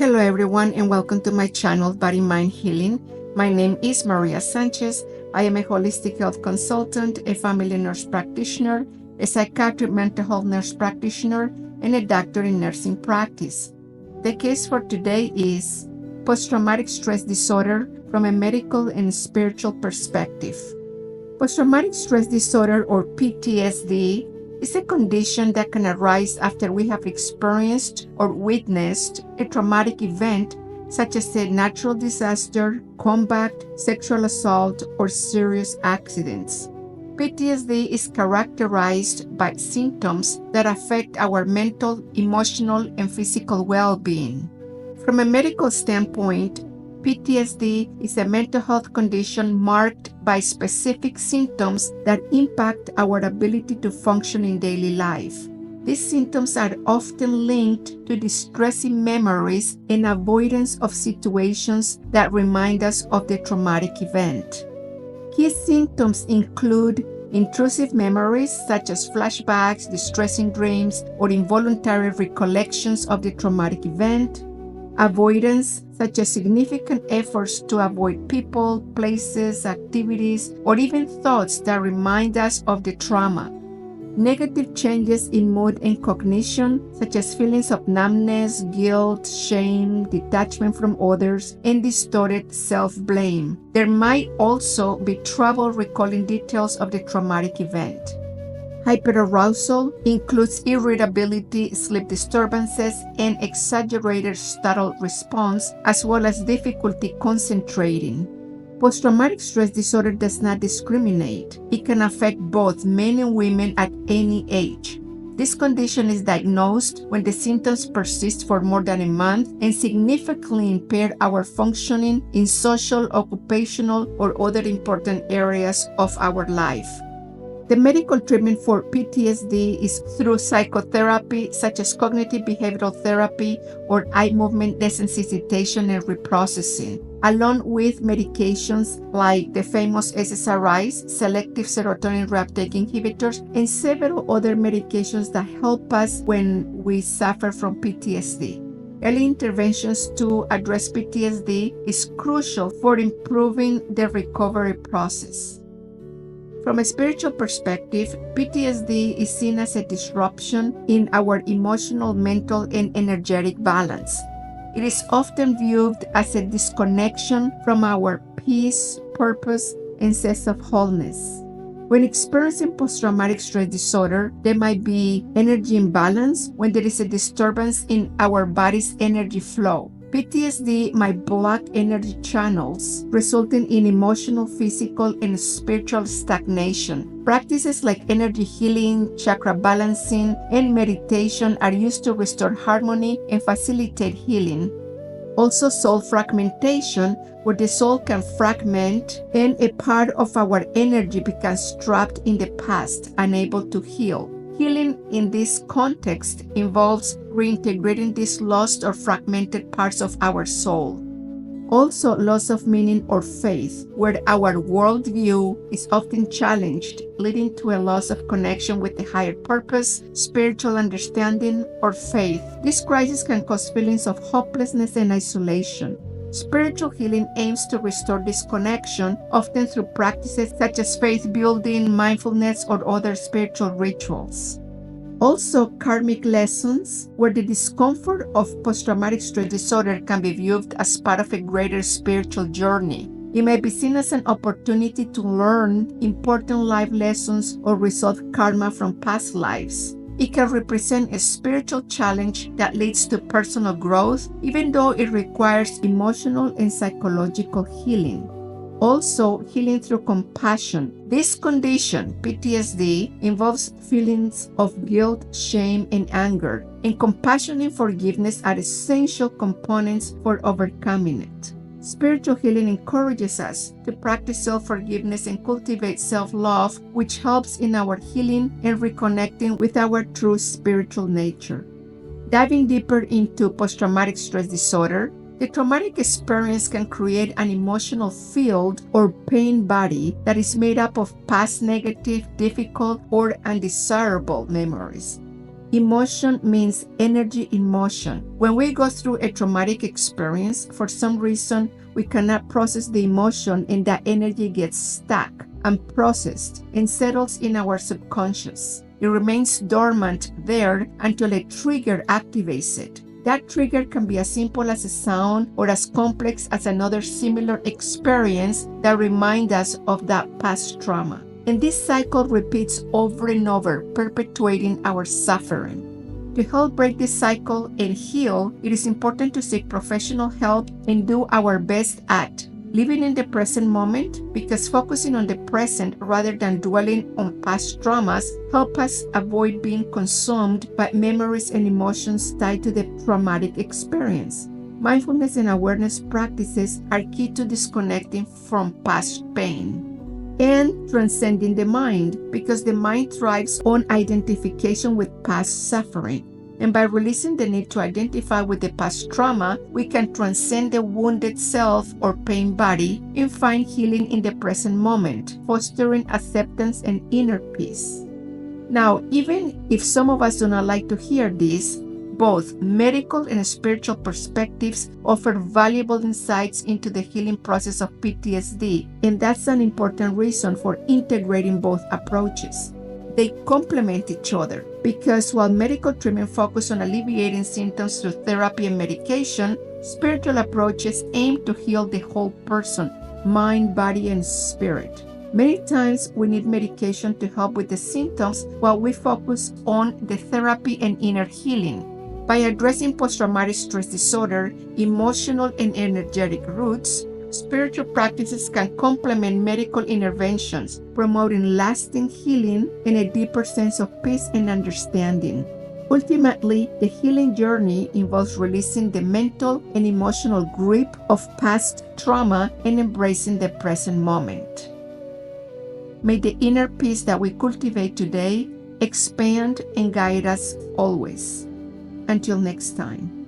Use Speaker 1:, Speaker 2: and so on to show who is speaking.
Speaker 1: Hello everyone and welcome to my channel Body Mind Healing. My name is Maria Sanchez. I am a holistic health consultant, a family nurse practitioner, a psychiatric mental health nurse practitioner, and a doctor in nursing practice. The case for today is post-traumatic stress disorder from a medical and spiritual perspective. Post-traumatic stress disorder, or PTSD, is a condition that can arise after we have experienced or witnessed a traumatic event such as a natural disaster, combat, sexual assault, or serious accidents. PTSD is characterized by symptoms that affect our mental, emotional, and physical well-being. From a medical standpoint, PTSD is a mental health condition marked by specific symptoms that impact our ability to function in daily life. These symptoms are often linked to distressing memories and avoidance of situations that remind us of the traumatic event. Key symptoms include intrusive memories such as flashbacks, distressing dreams, or involuntary recollections of the traumatic event. Avoidance, such as significant efforts to avoid people, places, activities, or even thoughts that remind us of the trauma. Negative changes in mood and cognition, such as feelings of numbness, guilt, shame, detachment from others, and distorted self-blame. There might also be trouble recalling details of the traumatic event. Hyperarousal includes irritability, sleep disturbances, and exaggerated startle response, as well as difficulty concentrating. Post-traumatic stress disorder does not discriminate. It can affect both men and women at any age. This condition is diagnosed when the symptoms persist for more than a month and significantly impair our functioning in social, occupational, or other important areas of our life. The medical treatment for PTSD is through psychotherapy, such as cognitive behavioral therapy or eye movement desensitization and reprocessing, along with medications like the famous SSRIs, selective serotonin reuptake inhibitors, and several other medications that help us when we suffer from PTSD. Early interventions to address PTSD is crucial for improving the recovery process. From a spiritual perspective, PTSD is seen as a disruption in our emotional, mental, and energetic balance. It is often viewed as a disconnection from our peace, purpose, and sense of wholeness. When experiencing post-traumatic stress disorder, there might be energy imbalance when there is a disturbance in our body's energy flow. PTSD might block energy channels, resulting in emotional, physical, and spiritual stagnation. Practices like energy healing, chakra balancing, and meditation are used to restore harmony and facilitate healing. Also, soul fragmentation, where the soul can fragment and a part of our energy becomes trapped in the past, unable to heal. Healing in this context involves reintegrating these lost or fragmented parts of our soul. Also, loss of meaning or faith, where our worldview is often challenged, leading to a loss of connection with a higher purpose, spiritual understanding, or faith. This crisis can cause feelings of hopelessness and isolation. Spiritual healing aims to restore this connection, often through practices such as faith building, mindfulness, or other spiritual rituals. Also, karmic lessons, where the discomfort of post-traumatic stress disorder can be viewed as part of a greater spiritual journey. It may be seen as an opportunity to learn important life lessons or resolve karma from past lives. It can represent a spiritual challenge that leads to personal growth, even though it requires emotional and psychological healing. Also, healing through compassion. This condition, PTSD, involves feelings of guilt, shame, and anger, and compassion and forgiveness are essential components for overcoming it. Spiritual healing encourages us to practice self-forgiveness and cultivate self-love, which helps in our healing and reconnecting with our true spiritual nature. Diving deeper into post-traumatic stress disorder, the traumatic experience can create an emotional field or pain body that is made up of past negative, difficult, or undesirable memories. Emotion means energy in motion. When we go through a traumatic experience, for some reason, we cannot process the emotion and that energy gets stuck, unprocessed, and settles in our subconscious. It remains dormant there until a trigger activates it. That trigger can be as simple as a sound or as complex as another similar experience that reminds us of that past trauma. And this cycle repeats over and over, perpetuating our suffering. To help break this cycle and heal, it is important to seek professional help and do our best at living in the present moment, because focusing on the present rather than dwelling on past traumas help us avoid being consumed by memories and emotions tied to the traumatic experience. Mindfulness and awareness practices are key to disconnecting from past pain and transcending the mind, because the mind thrives on identification with past suffering. And by releasing the need to identify with the past trauma, we can transcend the wounded self or pain body and find healing in the present moment, fostering acceptance and inner peace. Now, even if some of us do not like to hear this, both medical and spiritual perspectives offer valuable insights into the healing process of PTSD, and that's an important reason for integrating both approaches. They complement each other, because while medical treatment focuses on alleviating symptoms through therapy and medication, spiritual approaches aim to heal the whole person, mind, body, and spirit. Many times we need medication to help with the symptoms while we focus on the therapy and inner healing. By addressing post-traumatic stress disorder, emotional and energetic roots, spiritual practices can complement medical interventions, promoting lasting healing and a deeper sense of peace and understanding. Ultimately, the healing journey involves releasing the mental and emotional grip of past trauma and embracing the present moment. May the inner peace that we cultivate today expand and guide us always. Until next time.